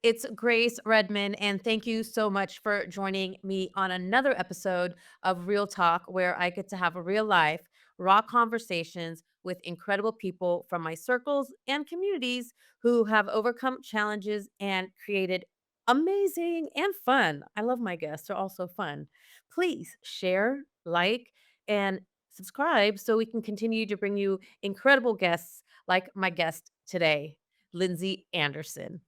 It's Grace Redman, and thank you so much for joining me on another episode of Real Talk, where I get to have a real life, raw conversations with incredible people from my circles and communities who have overcome challenges and created amazing and fun. I love my guests, they're also fun. Please share, like, and subscribe so we can continue to bring you incredible guests like my guest today, Lindsey Anderson.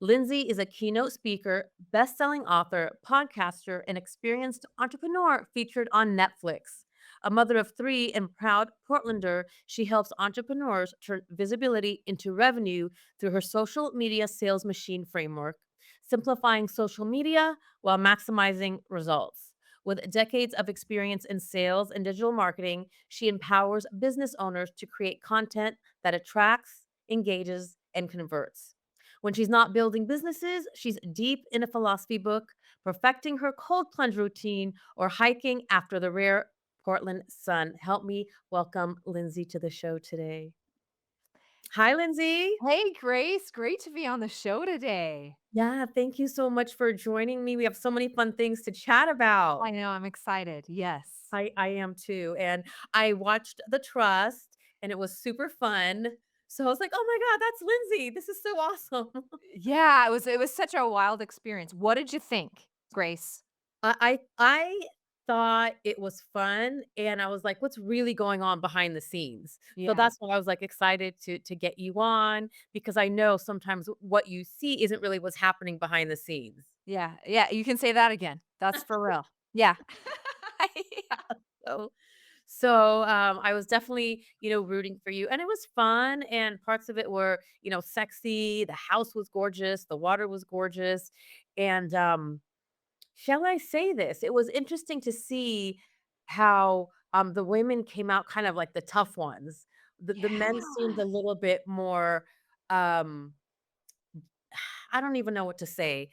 Lindsay is a keynote speaker, best-selling author, podcaster, and experienced entrepreneur featured on Netflix. A mother of three and proud Portlander, she helps entrepreneurs turn visibility into revenue through her social media sales machine framework, simplifying social media while maximizing results. With decades of experience in sales and digital marketing, she empowers business owners to create content that attracts, engages, and converts. When she's not building businesses, she's deep in a philosophy book, perfecting her cold plunge routine, or hiking after the rare Portland sun. Help me welcome Lindsay to the show today. Hi, Lindsay. Hey, Grace. Great to be on the show today. Yeah, thank you so much for joining me. We have so many fun things to chat about. I know, I'm excited. Yes. I am too. And I watched The Trust and it was super fun. So I was like, oh my God, that's Lindsay. This is so awesome. Yeah, it was such a wild experience. What did you think, Grace? I thought it was fun, and I was like, "What's really going on behind the scenes?" So Yeah. that's why I was, like, excited to get you on because I know sometimes what you see isn't really what's happening behind the scenes. Yeah. Yeah, you can say that again. That's for real. Yeah. So so I was definitely, rooting for you, and it was fun, and parts of it were, sexy, the house was gorgeous, the water was gorgeous, and, shall I say this? It was interesting to see how, the women came out kind of like the tough ones. The men seemed Yeah. a little bit more, um, I don't even know what to say,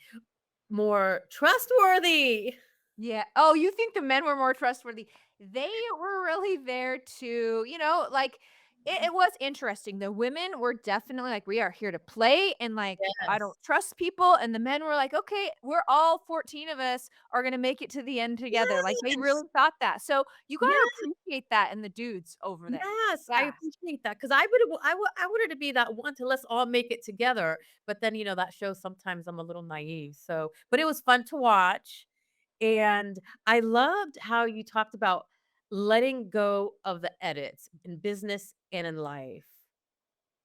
more trustworthy. Yeah. Oh, you think the men were more trustworthy? They were really there to, like it was interesting. The women were definitely like, we are here to play and like I don't Yes. trust people. And the men were like, okay, we're all 14 of us are gonna make it to the end together. Like they Yes. really thought that. So you gotta Yes. appreciate that in the dudes over there. Yes, I Yeah. appreciate that because I wanted to be that one to let's all make it together, but then, that shows sometimes I'm a little naive, so but it was fun to watch, and I loved how you talked about letting go of the edits in business and in life.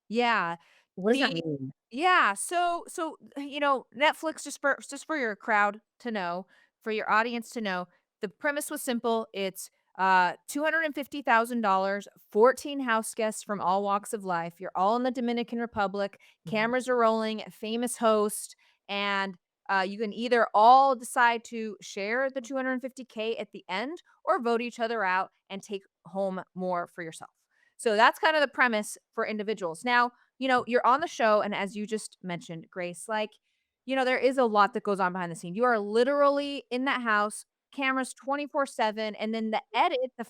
Yeah. What does that The mean? Yeah, Netflix just for your crowd to know, for your audience to know, the premise was simple. It's $250,000, 14 house guests from all walks of life. You're all in the Dominican Republic. Mhm. Cameras are rolling, a famous host, and you can either all decide to share the 250K at the end or vote each other out and take home more for yourself. So that's kind of the premise for individuals. Now, you're on the show, and as you just mentioned, Grace, like, there is a lot that goes on behind the scene. You are literally in that house, cameras 24/7, and then the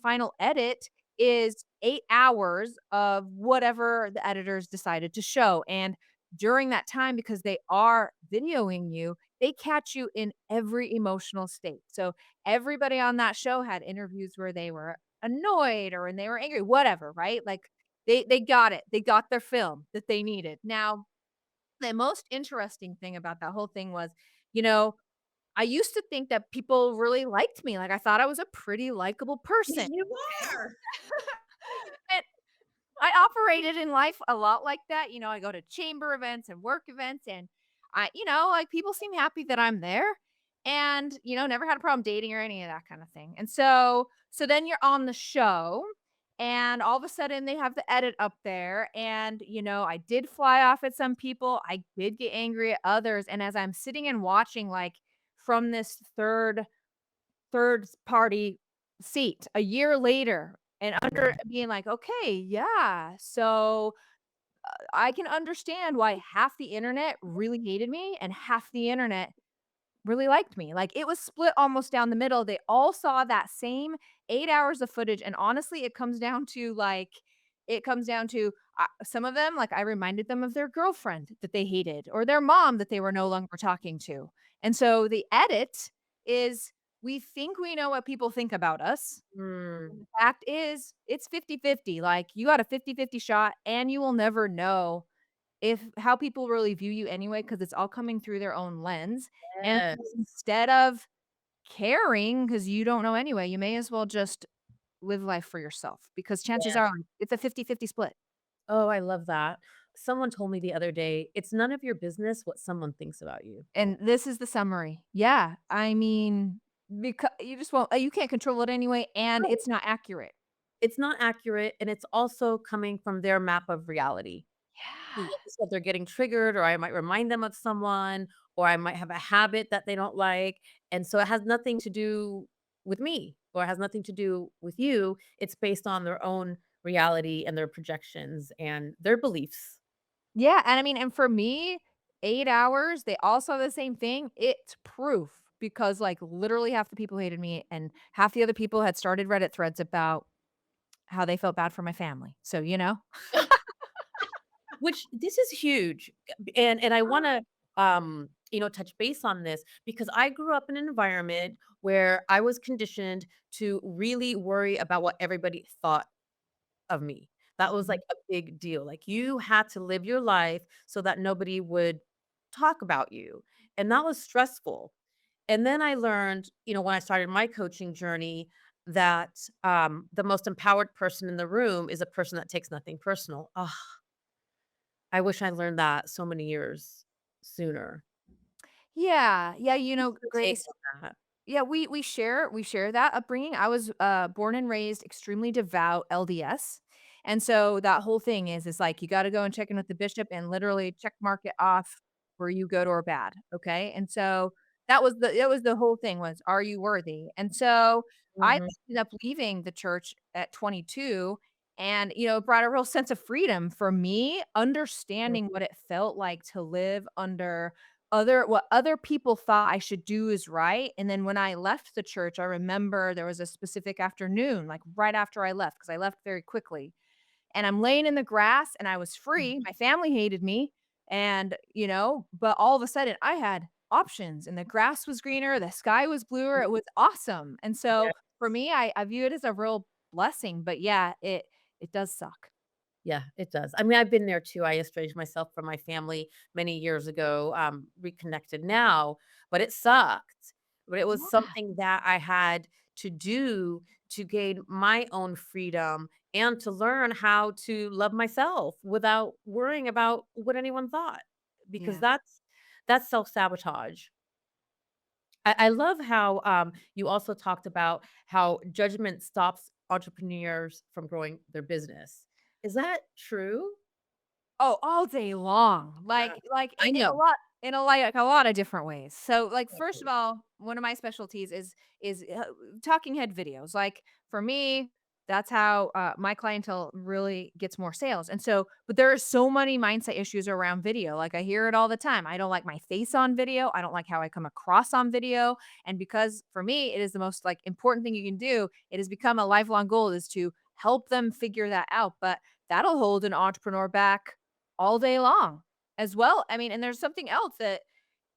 final edit is 8 hours of whatever the editors decided to show. And during that time, because they are videoing you, they catch you in every emotional state. So everybody on that show had interviews where they were annoyed or when they were angry, whatever, right? Like they got it. They got their film that they needed. Now, the most interesting thing about that whole thing was, you know, I used to think that people really liked me. Like I thought I was a pretty likable person. You are. And I operated in life a lot like that. I go to chamber events and work events and like people seem happy that I'm there and, never had a problem dating or any of that kind of thing. And so then you're on the show and all of a sudden they have the edit up there and, I did fly off at some people. I did get angry at others. And as I'm sitting and watching like from this third party seat a year later and under being like, "Okay, yeah, so I can understand why half the internet really hated me and half the internet really liked me." Like, it was split almost down the middle. They all saw that same 8 hours of footage, and honestly, it comes down to, like, it comes down to some of them, like I reminded them of their girlfriend that they hated or their mom that they were no longer talking to. And so the edit is we think we know what people think about us. Mm, And the fact is, it's 50-50. Like you got a 50-50 shot and you will never know if how people really view you anyway, because it's all coming through their own lens. And yes. instead of caring, because you don't know anyway, you may as well just live life for yourself because chances Yeah. are it's a 50-50 split. Oh, I love that. Someone told me the other day, "It's none of your business what someone thinks about you." And this is the summary. Yeah, I mean, because you just won't you can't control it anyway, and Right. it's not accurate. It's not accurate, and it's also coming from their map of reality. Yeah. Like you said, they're getting triggered, or I might remind them of someone, or I might have a habit that they don't like, and so it has nothing to do with me, or it has nothing to do with you. It's based on their own reality and their projections and their beliefs. Yeah, and I mean, and for me, 8 hours, they all saw the same thing. It's proof because, like, literally half the people hated me and half the other people had started Reddit threads about how they felt bad for my family. So, you know? Which this is huge, and I wanna, touch base on this because I grew up in an environment where I was conditioned to really worry about what everybody thought of me. That was, like, Mhm. a big deal, like, you had to live your life so that nobody would talk about you, and that was stressful, and then I learned, when I started my coaching journey that, the most empowered person in the room is a person that takes nothing personal. Ugh, I wish I learned that so many years sooner. Yeah, yeah, What's your take Grace. on that? Yeah, we share that upbringing. I was, born and raised extremely devout LDS, and so that whole thing is like, you gotta go and check in with the bishop and literally check mark it off were you good or bad, okay? And so that was the whole thing was, are you worthy? And so I Mhm, ended up leaving the church at 22 and, it brought a real sense of freedom for me, mm, understanding what it felt like to live under what other people thought I should do is right, and then when I left the church, I remember there was a specific afternoon, like, right after I left, because I left very quickly, and I'm laying in the grass, and I was free, mhm. my family hated me, and, but all of a sudden, I had options, and the grass was greener, the sky was bluer, it was awesome, and so, for Yes. me, I view it as a real blessing, but yeah, it does suck. Yeah, it does. I mean, I've been there too. I estranged myself from my family many years ago, reconnected now, but it sucked. But it was Yeah, something that I had to do to gain my own freedom and to learn how to love myself without worrying about what anyone thought, because yeah. that's self-sabotage. I love how, you also talked about how judgment stops entrepreneurs from growing their business. Is that true? Oh, all day long. Yeah. Like, I in a know. lot like, a lot of different ways. So, like, first of Totally. all, one of my specialties is talking head videos. Like, for me, that's how, my clientele really gets more sales, and so but there are so many mindset issues around video, like, I hear it all the time. I don't like my face on video, I don't like how I come across on video, and because for me, it is the most, like, important thing you can do, it has become a lifelong goal is to help them figure that out, but that'll hold an entrepreneur back all day long as well. I mean, and there's something else that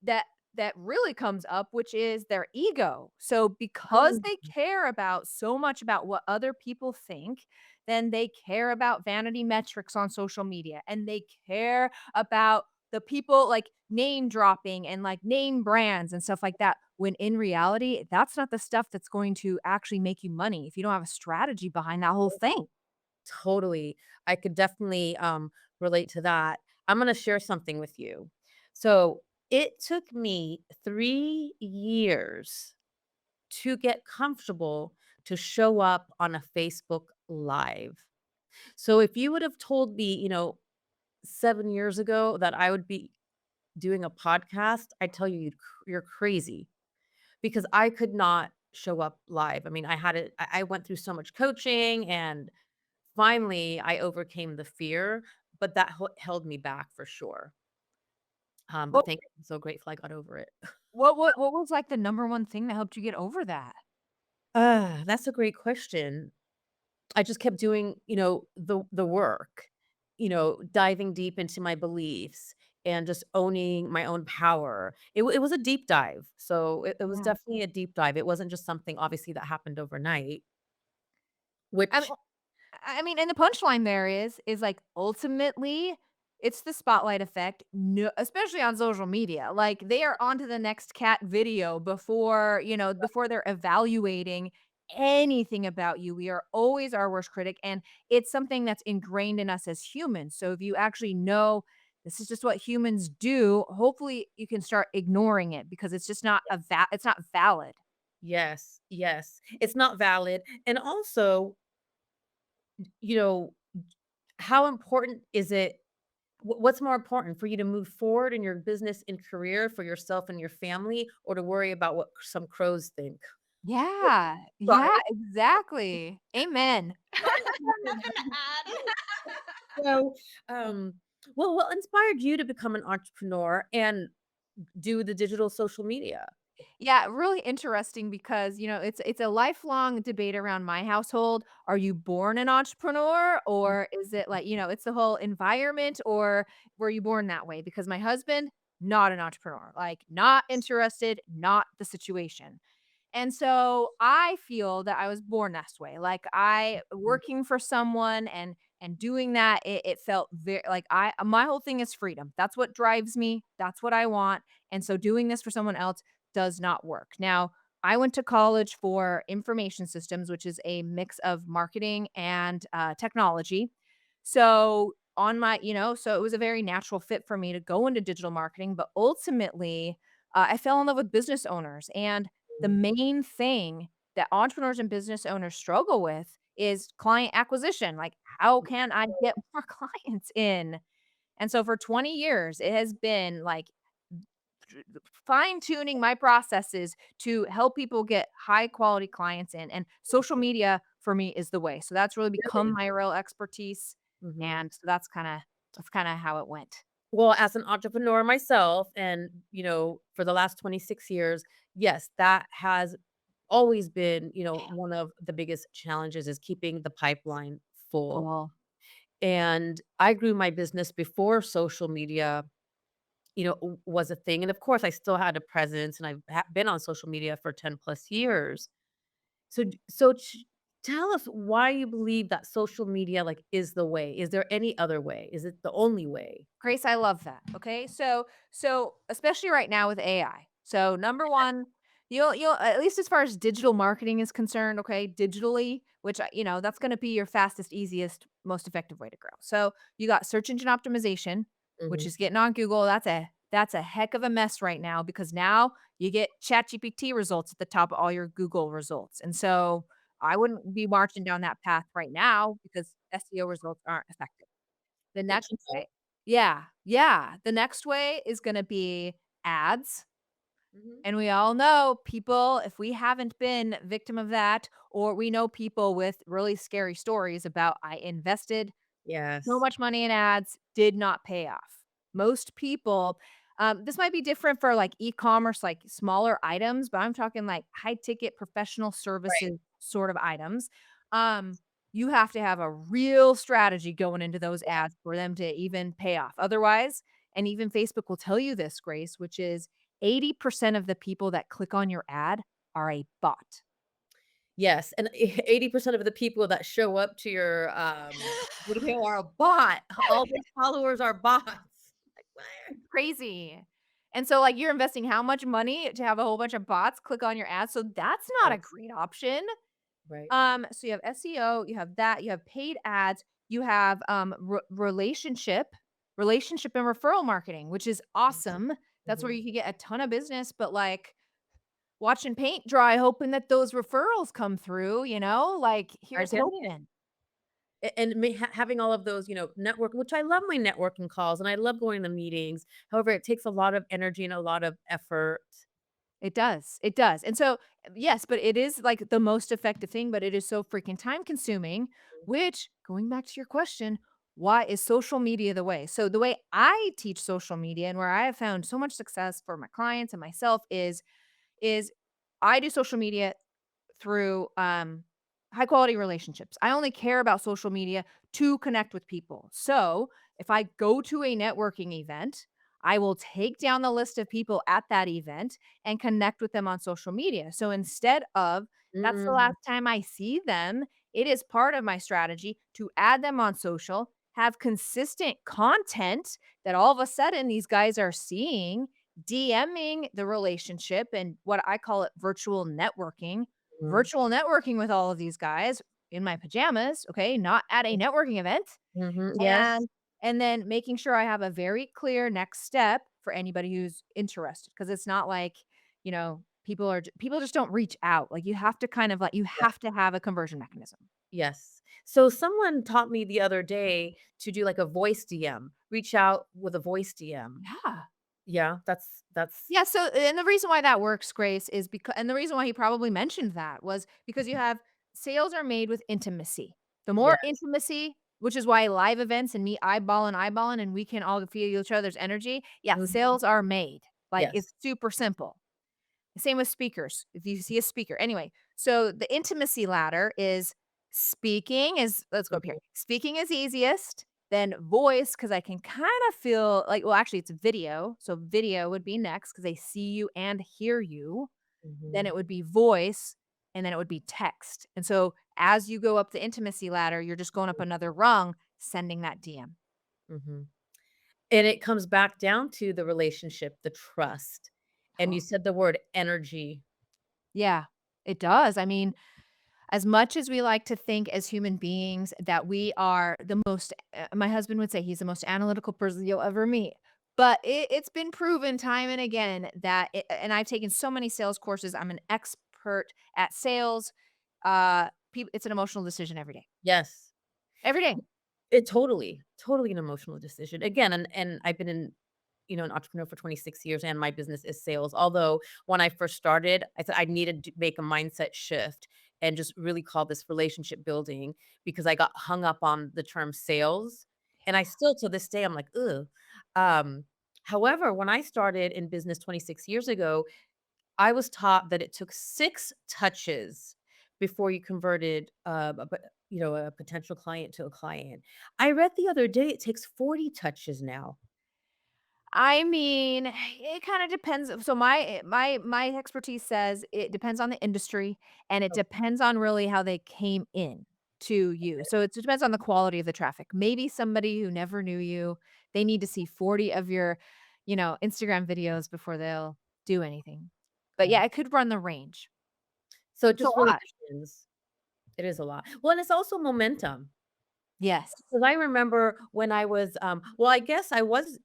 that really comes up, which is their ego. So because Oh, they care about so much about what other people think, then they care about vanity metrics on social media and they care about the people like name dropping and like name brands and stuff like that. When in reality, that's not the stuff that's going to actually make you money if you don't have a strategy behind that whole thing. totally. I could definitely, relate to that. I'm gonna share something with you. So, it took me 3 years to get comfortable to show up on a Facebook Live. So, if you would have told me, 7 years ago that I would be doing a podcast, I'd tell you you're crazy because I could not show up live. I mean, I went through so much coaching and finally I overcame the fear, but that held me back for sure. But What I'm so grateful I got over it. what was like the number one thing that helped you get over that? That's a great question. I just kept doing, the work, diving deep into my beliefs and just owning my own power. It was a deep dive. So it was Yeah. definitely a deep dive. It wasn't just something obviously that happened overnight, I mean which and the punchline there is like ultimately it's the spotlight effect, no, especially on social media. Like they are on to the next cat video before, before they're evaluating anything about you. We are always our worst critic, and it's something that's ingrained in us as humans. So if you actually know this is just what humans do, hopefully you can start ignoring it because it's just not it's not valid. yes, yes, it's not valid. And also, you know, how important is it what's more important for you to move forward in your business and career for yourself and your family or to worry about what some crows think? Yeah, Sorry. yeah, exactly. Amen. Nothing to add. So, um, what inspired you to become an entrepreneur and do the digital social media? Yeah, really interesting because, it's a lifelong debate around my household. Are you born an entrepreneur or is it like, it's the whole environment or were you born that way? Because my husband, not an entrepreneur, like not interested, not the situation. And so I feel that I was born this way. Like I Mhm. working for someone and doing that, it felt very like my whole thing is freedom. That's what drives me. That's what I want. And so doing this for someone else does not work. Now, I went to college for information systems, which is a mix of marketing and technology. So so it was a very natural fit for me to go into digital marketing. But ultimately, I fell in love with business owners, and the main thing that entrepreneurs and business owners struggle with is client acquisition. Like, how can I get more clients in? And so for 20 years, it has been like fine tuning my processes to help people get high quality clients in. And social media for me is the way. So that's really become Really? my real expertise. Mhm. And so that's kind of how it went. Well, as an entrepreneur myself and, for the last 26 years, yes, that has always been, one of the biggest challenges is keeping the pipeline full. Cool. And I grew my business before social media, was a thing. And of course, I still had a presence and I've been on social media for 10 plus years. So tell us why you believe that social media like is the way. Is there any other way? Is it the only way? Grace, I love that. Okay. So especially right now with AI. So number one, you'll at least as far as digital marketing is concerned, okay, digitally, which that's gonna be your fastest, easiest, most effective way to grow. So you got search engine optimization, which Mhm. is getting on Google. That's a heck of a mess right now because now you get ChatGPT results at the top of all your Google results. And so I wouldn't be marching down that path right now because SEO results aren't effective. The Good next to know. way yeah, yeah. The next way is gonna be ads, Mhm. and we all know people, if we haven't been victim of that, or we know people with really scary stories about, "I invested so Yes. much money in ads, did not pay off." Most people this might be different for, like, e-commerce, like, smaller items, but I'm talking, like, high ticket professional Right. services sort of items. Um, you have to have a real strategy going into those ads for them to even pay off. Otherwise and even Facebook will tell you this, Grace, which is 80% of the people that click on your ad are a bot. Yes, and 80% of the people that show up to your, video are a bot. All those followers are bots. Like, what? Crazy. And so, like, you're investing how much money to have a whole bunch of bots click on your ads? So that's not a Yes, great option. right. So you have SEO, you have that, you have paid ads, you have relationship and referral marketing, which is Mhm, awesome. That's where mhm. you can get a ton of business, but like watching paint dry, hoping that those referrals come through, like I here's get it. hoping. And me having all of those, network which I love my networking calls and I love going to meetings. However, it takes a lot of energy and a lot of effort. It does, it does, and so, yes, but it is, like, the most effective thing, but it is so freaking time consuming, which, going back to your question, why is social media the way? So, the way I teach social media and where I have found so much success for my clients and myself is I do social media through, high quality relationships. I only care about social media to connect with people. So if I go to a networking event, I will take down the list of people at that event and connect with them on social media. So instead of that's the Mhm, last time I see them, it is part of my strategy to add them on social, have consistent content that all of a sudden these guys are seeing, DMing the relationship and what I call it mhm, virtual networking with all of these guys in my pajamas, okay, not at a networking event, mhm, yes, and then making sure I have a very clear next step for anybody who's interested, because it's not like, people just don't reach out, like, you have to kind of, like, you yeah, have to have a conversion mechanism. yes. So someone taught me the other day to do like a voice DM, reach out with a voice DM. Yeah. Yeah, that's Yeah, so and the reason why that works, Grace, is because and the reason why he probably mentioned that was because you have sales are made with intimacy. The more yes, intimacy, which is why live events and me eyeballing and we can all feel each other's energy, yeah, mhm, sales are made. Like, it's yes, super simple. Same with speakers. If you see a speaker. Anyway, so the intimacy ladder is speaking is let's go up here. mhm, Speaking is easiest, then voice, because I can kind of feel like, well, actually, it's video. So video would be next because they see you and hear you. Then mhm, it would be voice, and then it would be text. And so as you go up the intimacy ladder, you're just going up another rung, sending that DM. mhm. And it comes back down to the relationship, the trust, and you said the word energy. Yeah, it does. I mean, as much as we like to think as human beings that we are the most my husband would say he's the most analytical person you'll ever meet, but it's been proven time and again that and I've taken so many sales courses, I'm an expert at sales, it's an emotional decision every day. Yes. Every day. It totally an emotional decision. Again, and I've been an entrepreneur for 26 years and my business is sales. Although when I first started, I said I needed to make a mindset shift and just really call this relationship building because I got hung up on the term sales. And I still to this day I'm like, ugh. Um, However, when I started in business 26 years ago, I was taught that it took 6 touches before you converted, a potential client to a client. I read the other day it takes 40 touches now. I mean, it kinda depends. So my expertise says it depends on the industry, and it Oh, depends on really how they came in to you. So it depends on the quality of the traffic. Maybe somebody who never knew you, they need to see 40 of your, Instagram videos before they'll do anything. But okay. yeah, it could run the range. So it It's a just really lot. depends. It is a lot. Well, and it's also momentum. Yes. Because I remember when I was, well, I guess I was,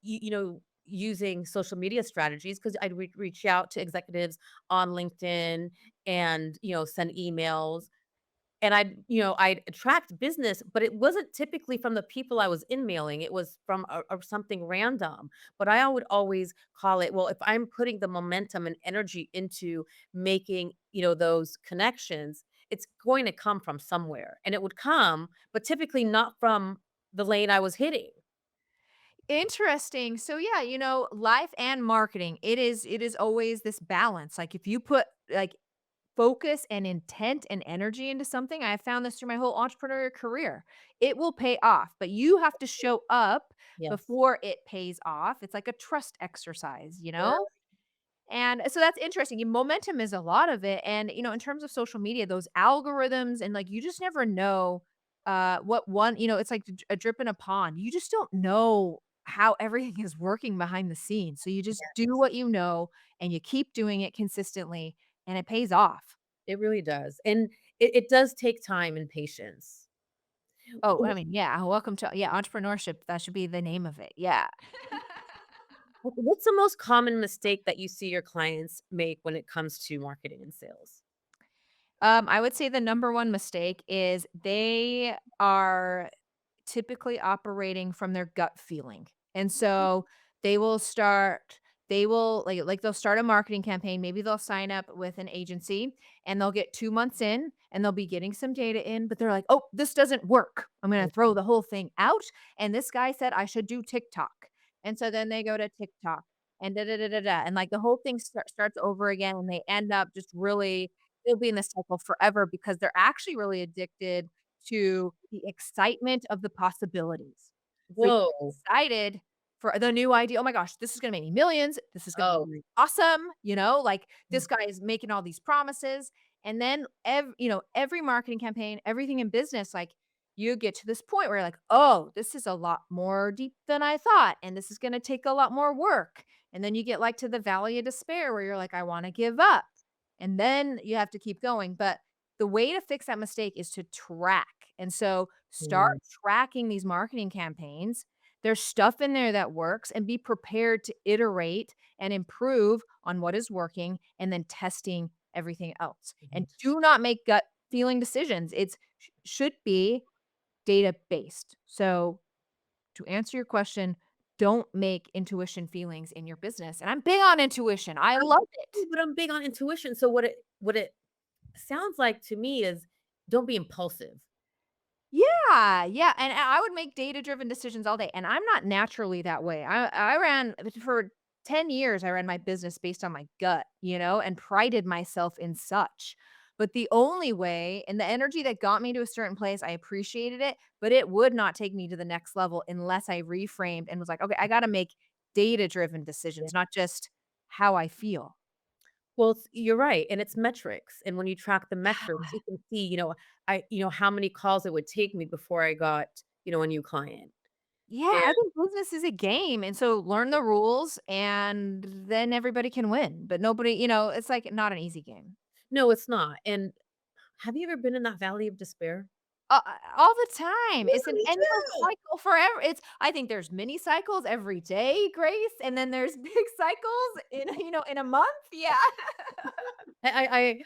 using social media strategies because I'd reach out to executives on LinkedIn and, send emails. And I'd attract business, but it wasn't typically from the people I was emailing, it was from something random, but I would always call it, well, if I'm putting the momentum and energy into making, those connections, it's going to come from somewhere, and it would come, but typically not from the lane I was hitting. Interesting. So yeah, life and marketing, it is always this balance. Like if you put like focus and intent and energy into something, I have found this through my whole entrepreneurial career. It will pay off, but you have to show up Yes. before it pays off. It's like a trust exercise. And so that's interesting. Momentum is a lot of it. And, in terms of social media, those algorithms and like you just never know what one, it's like a drip in a pond. You just don't know how everything is working behind the scenes. So you just do Yes. what you know and you keep doing it consistently and it pays off. It really does, and it does take time and patience. Oh, I mean, yeah, welcome to yeah, entrepreneurship. That should be the name of it. Yeah. What's the most common mistake that you see your clients make when it comes to marketing and sales? I would say the number one mistake is they are typically operating from their gut feeling. And so they will start they will they'll start a marketing campaign. Maybe they'll sign up with an agency and they'll get 2 months in and they'll be getting some data in, but they're like, "Oh, this doesn't work. I'm going to throw the whole thing out and this guy said I should do TikTok." And so then they go to TikTok and da da da da da and like the whole thing starts over again and they end up just really they'll be in this cycle forever because they're actually really addicted to the excitement of the possibilities. So you get Whoa. excited for the new idea. Oh my gosh, this is gonna make me millions. This is gonna Oh be my awesome. Like mm, this guy is making all these promises. And then every marketing campaign, everything in business, like you get to this point where you're like, oh, this is a lot more deep than I thought. And this is gonna take a lot more work. And then you get like to the valley of despair where you're like, I want to give up. And then you have to keep going. But the way to fix that mistake is to track. And so start mm, tracking these marketing campaigns. There's stuff in there that works and be prepared to iterate and improve on what is working and then testing everything else. mhm. And do not make gut feeling decisions. Should be data based. So to answer your question, don't make intuition feelings in your business. And I'm big on intuition. I I'm love it. but I'm big on intuition, so what it sounds like to me is don't be impulsive. Yeah, yeah, and I would make data-driven decisions all day, and I'm not naturally that way. I ran for 10 years, I ran my business based on my gut, and prided myself in such. But the only way and the energy that got me to a certain place, I appreciated it, but it would not take me to the next level unless I reframed and was like, "Okay, I gotta make data-driven Yeah. decisions, not just how I feel." Well, you're right, and it's metrics, and when you track the metrics, you can see, how many calls it would take me before I got, a new client. Yeah, And I think business is a game, and so learn the rules, and then everybody can win, but nobody it's, like, not an easy game. no, it's not, and have you ever been in that valley of despair? All the time, Yeah, it's an me endless too. cycle forever. I think there's mini cycles every day, Grace, and then there's big cycles in a month, yeah. I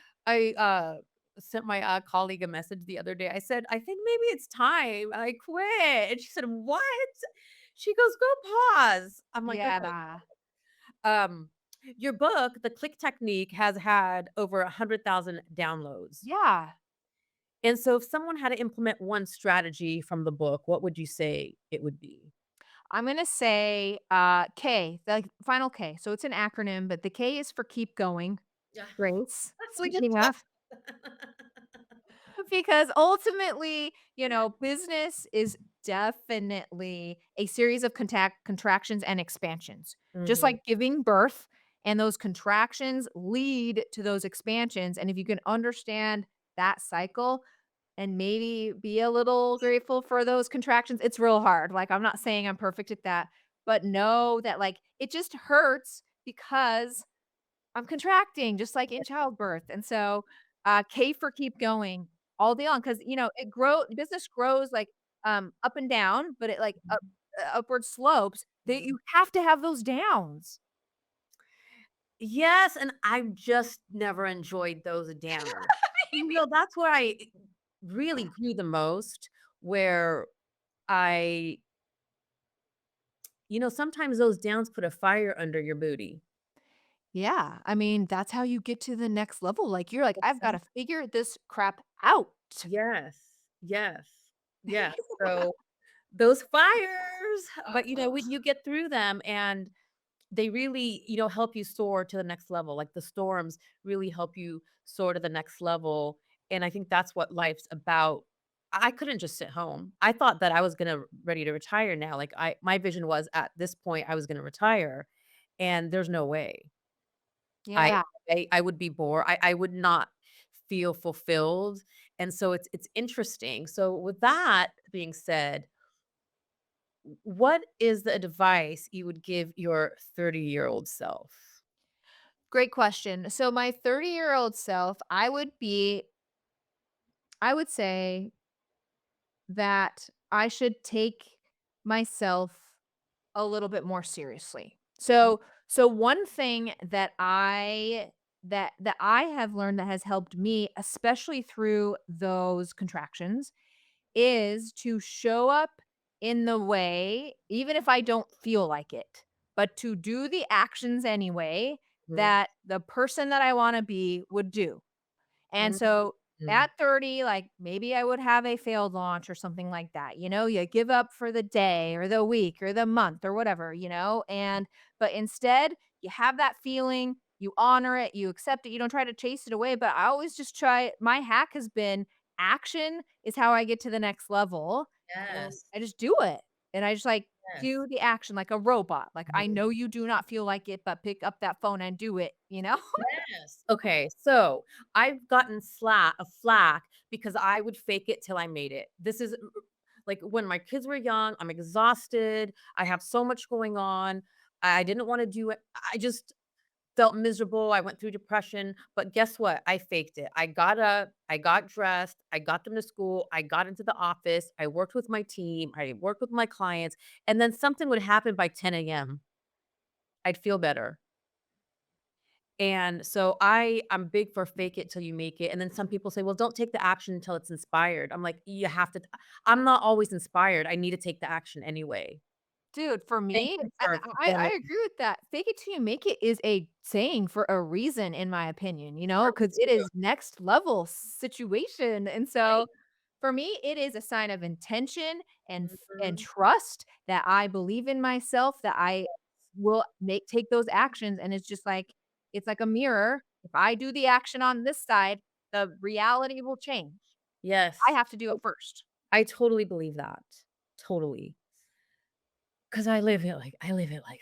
sent my, colleague a message the other day. I said, "I think maybe it's time I quit," and she said, "What?" She goes, "Go pause." I'm like, Yeah, "Okay." nah. Your book, The Click Technique, has had over 100,000 downloads, Yeah. and so if someone had to implement one strategy from the book, what would you say it would be? I'm gonna say, K, the final K, so it's an acronym, but the K is for keep going, Yeah. Grace. We Sweet just enough. Because ultimately, business is definitely a series of contractions and expansions. Just Mhm. like giving birth, and those contractions lead to those expansions. And if you can understand that cycle and maybe be a little grateful for those contractions, it's real hard. Like, I'm not saying I'm perfect at that, but know that, like, it just hurts because I'm contracting just like in childbirth, and so, K for keep going all day long because business grows, like, up and down, but it, like, upward slopes that Mhm. you have to have those downs. Yes, and I've just never enjoyed those downers. That's where I really grew the most, where I sometimes those downs put a fire under your booty. Yeah, I mean, that's how you get to the next level, like, you're like, "I've gotta Exact figure this crap out." Yes, yes, yes, so those fires, but, when you get through them and they really, help you soar to the next level, like, the storms really help you soar to the next level, and I think that's what life's about. I couldn't just sit home. I thought that I was gonna ready to retire now, like, my vision was at this point I was gonna retire, and there's no way. I Yeah. I would be bored. I would not feel fulfilled, and so it's interesting. So with that being said, what is the advice you would give your 30-year-old self? Great question. So my 30-year-old self, I would say that I should take myself a little bit more seriously. So one thing that I have learned that has helped me, especially through those contractions, is to show up in the way, even if I don't feel like it, but to do the actions anyway Mhm, that the person that I want to be would do. And mhm, so mm. at 30, like maybe I would have a failed launch or something like that. You give up for the day or the week or the month or whatever, and but instead you have that feeling, you honor it, you accept it, you don't try to chase it away, but I always just try my hack has been action is how I get to the next level, and Yes. I just do it, and I just, like, Yes. do the action like a robot, like, I Mhm. know you do not feel like it, but pick up that phone and do it, you know? Yes. Okay, so I've gotten flack because I would fake it till I made it. This is like when my kids were young, I'm exhausted. I have so much going on. I didn't want to do it. I just felt miserable. I went through depression, but guess what? I faked it. I got up, I got dressed, I got them to school, I got into the office, I worked with my team, I worked with my clients, and then something would happen by 10 AM. I'd feel better. And so I'm big for fake it till you make it. And then some people say, "Well, don't take the action until it's inspired." I'm like, "You have to." I'm not always inspired. I need to take the action anyway. Dude, for Thank me, you I for I filling I it agree with that. "Fake it till you make it" is a saying for a reason, in my opinion, you know, for me because it too, is next level situation, and right? so, for me, it is a sign of intention and Mhm. trust that I believe in myself, that I will make take those actions, and it's like a mirror. If I do the action on this side, the reality will change. I Yes. have to do it first. I totally believe that. Totally. 'Cause I live it like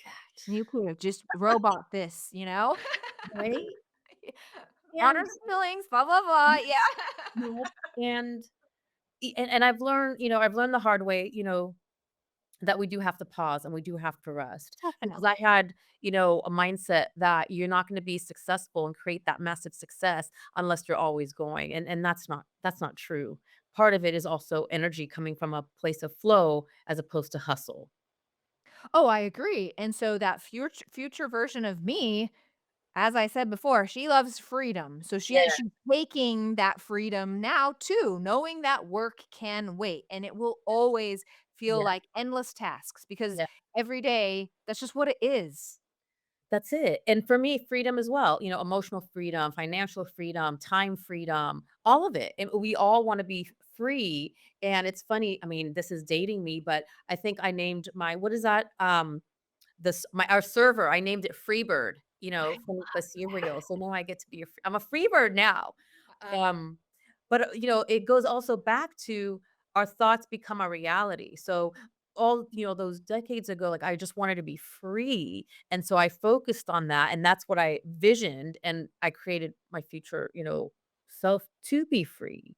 that. You could just robot this, you know? Right? Honor And the feelings, blah, blah, blah, yeah. yes, and and I've learned, I've learned the hard way, that we do have to pause and we do have to rest because I Definitely. had, a mindset that you're not gonna be successful and create that massive success unless you're always going, and that's not true. Part of it is also energy coming from a place of flow as opposed to hustle. Oh, I agree, and so that future version of me, as I said before, she loves freedom, so Yeah, she's taking that freedom now too, knowing that work can wait, and it will always feel yeah, like endless tasks because yeah. every day, that's just what it is. That's it, and for me, freedom as well, emotional freedom, financial freedom, time freedom, all of it, and we all wanna be free, and it's funny, I mean, this is dating me, but I think I named my what is that? This my our server, I named it Freebird, I from the love cereal, that. so now I get to be I'm a Freebird now. Um, but, it goes also back to our thoughts become a reality. So all, those decades ago, like, I just wanted to be free, and so I focused on that, and that's what I visioned, and I created my future, self to be free.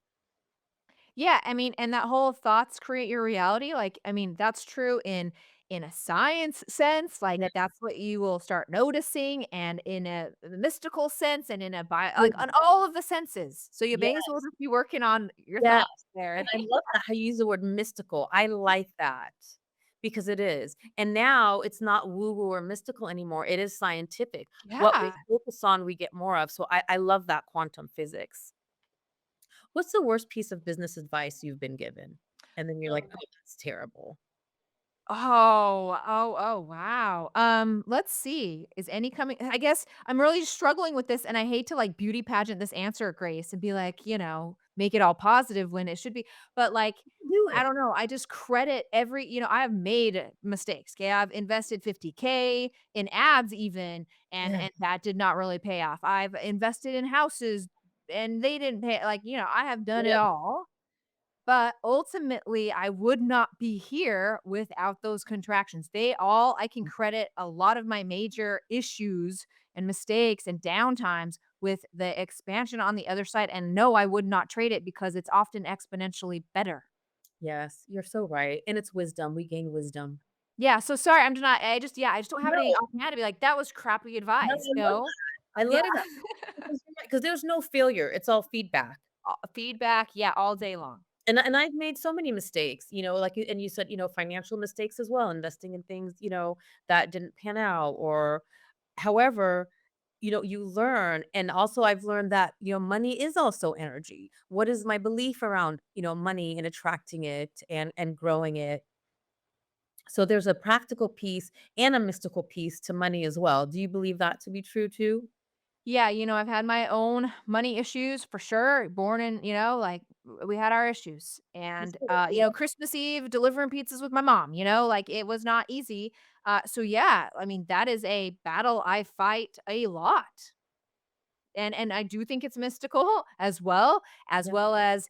Yeah, I mean, and that whole thoughts create your reality, like, I mean, that's true in a science sense, like, Yeah, that's what you will start noticing, and in a mystical sense, and in a bio like, good. on all of the senses. So you may as well Yes. just be working on your Yes, thoughts there. and I love that how you use the word mystical. I like that because it is, and now it's not woo-woo or mystical anymore, it is scientific. What we Yeah. focus on, we get more of, so I love that quantum physics. What's the worst piece of business advice you've been given? And then you're like, "Oh, that's terrible." Wow. Let's see. Is any coming I guess I'm really struggling with this and I hate to like beauty pageant this answer, Grace, and be like, make it all positive when it should be. But like, Do I it. don't know. I just credit I have made mistakes. Okay. I've invested 50K in ads even, and Yes, that did not really pay off. I've invested in houses and they didn't pay like, I have done it yep, all. But ultimately, I would not be here without those contractions. I can credit a lot of my major issues and mistakes and downtimes with the expansion on the other side. And no, I would not trade it because it's often exponentially better. yes, you're so right, and it's wisdom, we gain wisdom. Yeah. So sorry, I'm not, I just don't have any No, offhand to be like, that was crappy no, advice, I love that. I Yeah. love that because you're right, 'cause there's no failure, it's all feedback. Feedback. Yeah. All day long. And I've made so many mistakes, like you and you said, financial mistakes as well, investing in things, that didn't pan out or however, you learn. And also I've learned that, money is also energy. What is my belief around, money and attracting it and growing it? So there's a practical piece and a mystical piece to money as well. Do you believe that to be true too? Yeah, I've had my own money issues for sure. Born in, like we had our issues. And Absolutely. Christmas Eve delivering pizzas with my mom, like it was not easy. So yeah, I mean, that is a battle I fight a lot. And I do think it's mystical as Yeah. well as,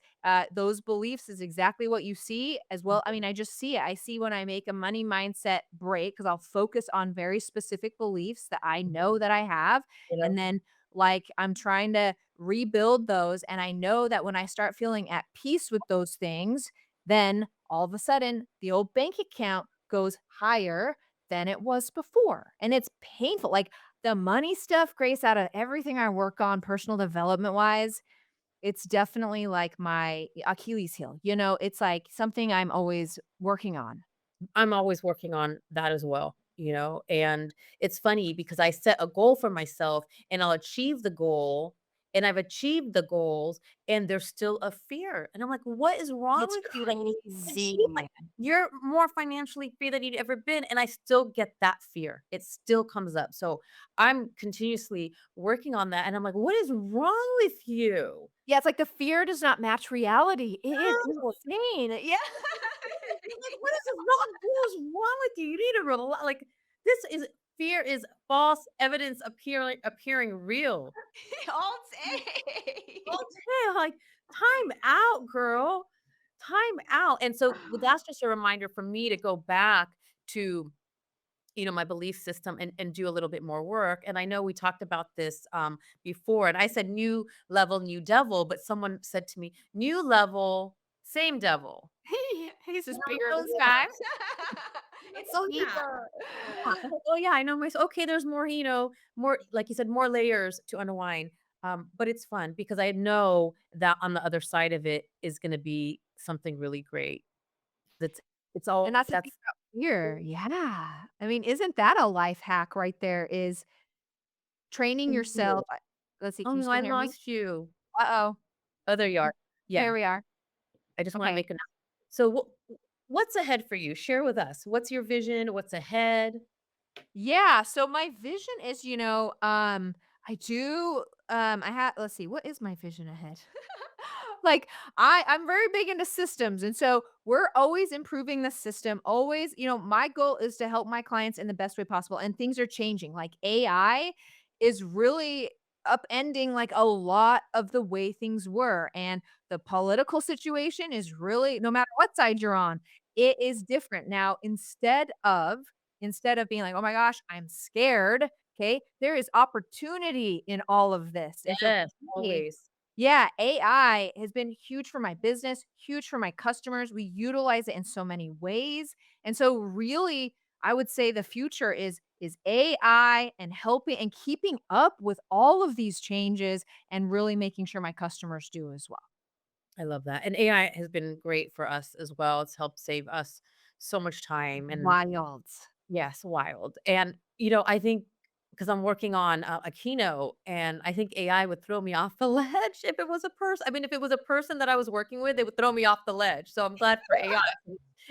those beliefs is exactly what you see as well. I mean, I just see it. I see when I make a money mindset break because 'cause I'll focus on very specific beliefs that I know that I have, You and know? then, like, I'm trying to rebuild those, and I know that when I start feeling at peace with those things, then all of a sudden, the old bank account goes higher than it was before, and it's painful. Like, the money stuff, Grace, out of everything I work on personal development wise, it's definitely like my Achilles heel, it's like something I'm always working on. I'm always working on that as well, and it's funny because I set a goal for myself and I'll achieve the goal and I've achieved the goals and there's still a fear. And I'm like, what is wrong It's with you? Like, you crazy. achieved, like, you're more financially free than you'd ever been. And I still get that fear. It still comes up. So I'm continuously working on that. And I'm like, what is wrong with you? Yeah, it's like the fear does not match reality. It is No. insane. Yeah. I'm like, "What is what is wrong with you? You need to like, this is fear is false evidence appearing real." All day. Okay, like, "Time out, girl. Time out." And so, well, that's just a reminder for me to go back to, my belief system and do a little bit more work. And I know we talked about this, before, and I said, "New level, new devil," but someone said to me, "New level, same devil." He's And just I'm bigger like, this "Oh, time. yeah." It's Oh, yeah. deeper. Yeah, I'm like, "Oh, yeah, I know myself." Okay, there's more, more like you said, more layers to unwind, but it's fun because I know that on the other side of it is gonna be something really great. That's it's And all that's the thing about fear. Yeah. I mean, isn't that a life hack right there is training yourself let's see, Oh, can you no, still I hear me? lost you. Uh-oh. Oh, there you are. Yeah, There we are. I just wanna Okay. make a note. So, what's ahead for you? Share with us. What's your vision? What's ahead? Yeah, so my vision is, I do I have let's see, what is my vision ahead? Like I'm very big into systems and so we're always improving the system. Always, my goal is to help my clients in the best way possible and things are changing. Like AI is really upending like a lot of the way things were and the political situation is really no matter what side you're on, it is different. Now instead of being like, "Oh my gosh, I'm scared." Okay? There is opportunity in all of this. And so Yes, for me, always. yeah, AI has been huge for my business, huge for my customers. We utilize it in so many ways. And so really, I would say the future is AI and helping and keeping up with all of these changes and really making sure my customers do as well. I love that, and AI has been great for us as well. It's helped save us so much time and Wild. yes, wild. And, I think because I'm working on a keynote, and I think AI would throw me off the ledge if it was a person. I mean, if it was a person that I was working with, they would throw me off the ledge. So I'm glad for AI.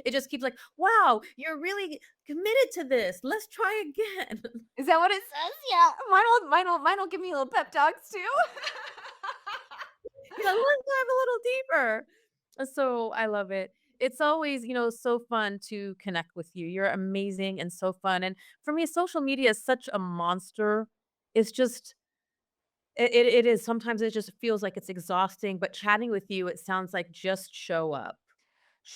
It just keeps like, "Wow, you're really committed to this. Let's try again." Is that what it says? Yeah. Mine will give me little pep talks too. Let's dive a little deeper. So I love it. It's always, so fun to connect with you. You're amazing and so fun. And for me, social media is such a monster. It's just it is. Sometimes it just feels like it's exhausting, but chatting with you, it sounds like just show up.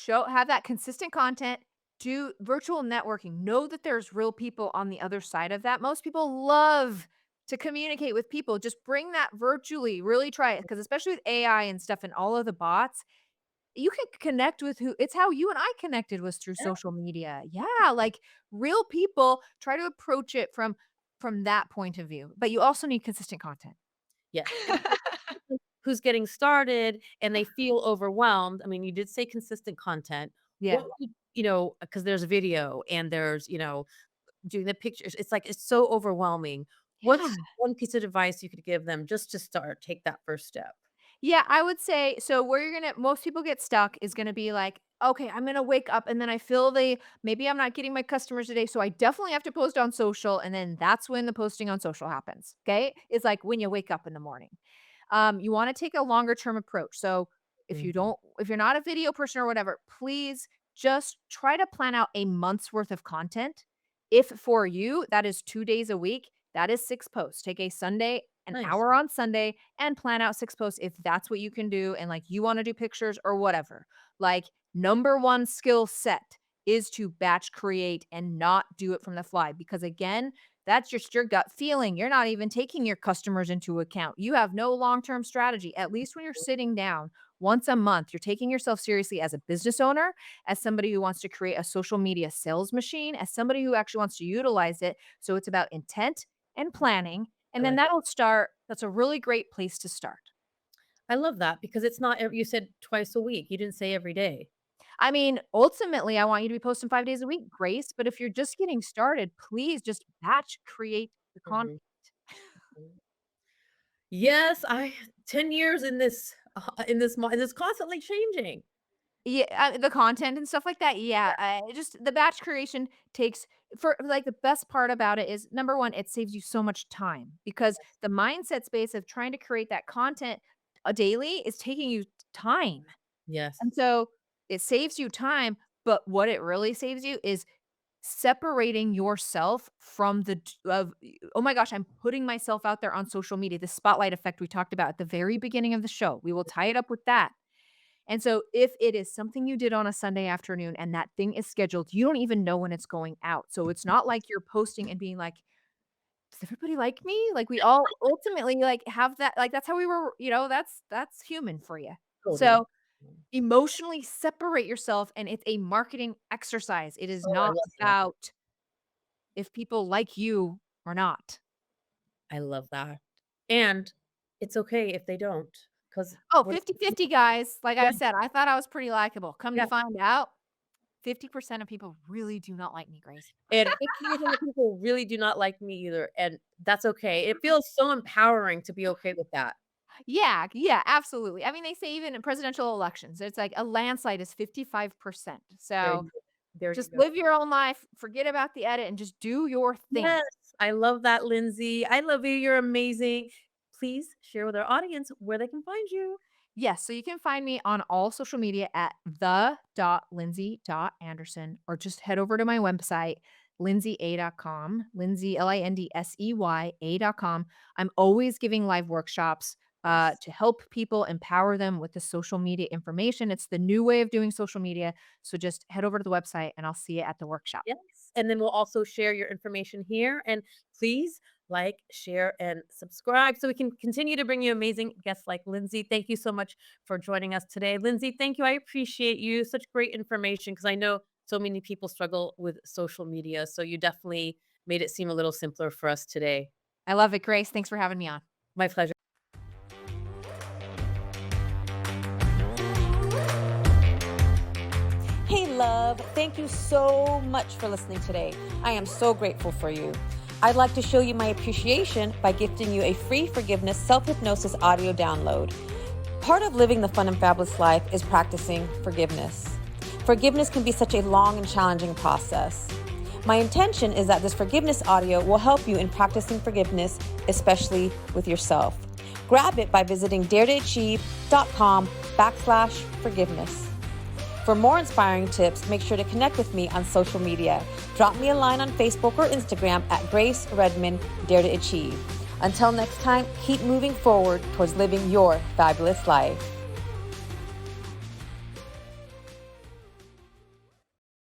Have that consistent content, do virtual networking, know that there's real people on the other side of that. Most people love to communicate with people. Just bring that virtually. Really try it because especially with AI and stuff and all of the bots, you can connect with who it's how you and I connected was through Yeah. social media. Yeah, like real people, try to approach it from that point of view. But you also need consistent content. Yes. And for someone who's getting started and they feel overwhelmed, I mean, you did say consistent content. Yeah. What would because there's video and there's, doing the pictures, it's like, it's so overwhelming. Yeah. What's one piece of advice you could give them just to start, take that first step? Yeah, I would say so where you're gonna most people get stuck is gonna be like, okay, I'm gonna wake up and then I feel maybe I'm not getting my customers today, so I definitely have to post on social, and then that's when the posting on social happens. Okay. It's like when you wake up in the morning. You want to take a longer term approach. So Mhm. if you're not a video person or whatever, please just try to plan out a month's worth of content. If for you, that is 2 days a week, that is 6 posts. Take a Sunday, an Nice. hour on Sunday, and plan out 6 posts if that's what you can do. And like you want to do pictures or whatever. Like, number one skill set is to batch create and not do it from the fly. Because again, that's just your gut feeling. You're not even taking your customers into account. You have no long term strategy. At least when you're sitting down once a month, you're taking yourself seriously as a business owner, as somebody who wants to create a social media sales machine, as somebody who actually wants to utilize it. So it's about intent and planning. I And then like that'll start. That's a really great place to start. I love that because it's not you said twice a week. You didn't say every day. I mean, ultimately, I want you to be posting 5 days a week, Grace. But if you're just getting started, please just batch create the content. Mhm. Mhm. Yes, I 10 years in this constantly changing. Yeah, the content and stuff like that, Yeah. yeah, just the batch creation takes for like, the best part about it is, number 1, it saves you so much time because Yes. the mindset space of trying to create that content, daily is taking you time, Yes. and so it saves you time, but what it really saves you is separating yourself from the d of, "Oh my gosh, I'm putting myself out there on social media," the spotlight effect we talked about at the very beginning of the show, we will tie it up with that. And so if it is something you did on a Sunday afternoon and that thing is scheduled, you don't even know when it's going out. So it's not like you're posting and being like, "Does everybody like me?" Like, we all ultimately, like, have that like, that's how we were, that's human for you. Totally. So, emotionally separate yourself, and it's a marketing exercise. It is Oh, I not love that. about if people like you or not. I love that. And it's okay if they don't, 'cause Oh, what 50-50, guys. Like yeah, I said, I thought I was pretty likable. Come to yeah. find out, 50% of people really do not like me, Grace. And 50% of people really do not like me either, and that's okay. It feels so empowering to be okay with that. Yeah, yeah, absolutely. I mean, they say even in presidential elections, it's like a landslide is 55%. There So you go. There you just go. live your own life, forget about the edit, and just do your thing. Yes, I love that, Lindsay. I love you, you're amazing. Please share with our audience where they can find you. Yes, so you can find me on all social media at the.lindsey.anderson, or just head over to my website, lindsaya.com, Lindsey, LINDSEY.com. I'm always giving live workshops Yes. to help people empower them with the social media information. It's the new way of doing social media. So just head over to the website and I'll see you at the workshop. Yes, and then we'll also share your information here, and please like, share, and subscribe so we can continue to bring you amazing guests like Lindsay. Thank you so much for joining us today. Lindsay, thank you. I appreciate you. Such great information because I know so many people struggle with social media, so you definitely made it seem a little simpler for us today. I love it, Grace. Thanks for having me on. My pleasure. Hey, love, thank you so much for listening today. I am so grateful for you. I'd like to show you my appreciation by gifting you a free forgiveness self-hypnosis audio download. Part of living the fun and fabulous life is practicing forgiveness. Forgiveness can be such a long and challenging process. My intention is that this forgiveness audio will help you in practicing forgiveness, especially with yourself. Grab it by visiting daretoachieve.com/forgiveness. For more inspiring tips, make sure to connect with me on social media. Drop me a line on Facebook or Instagram at Grace Redman Dare to Achieve. Until next time, keep moving forward towards living your fabulous life.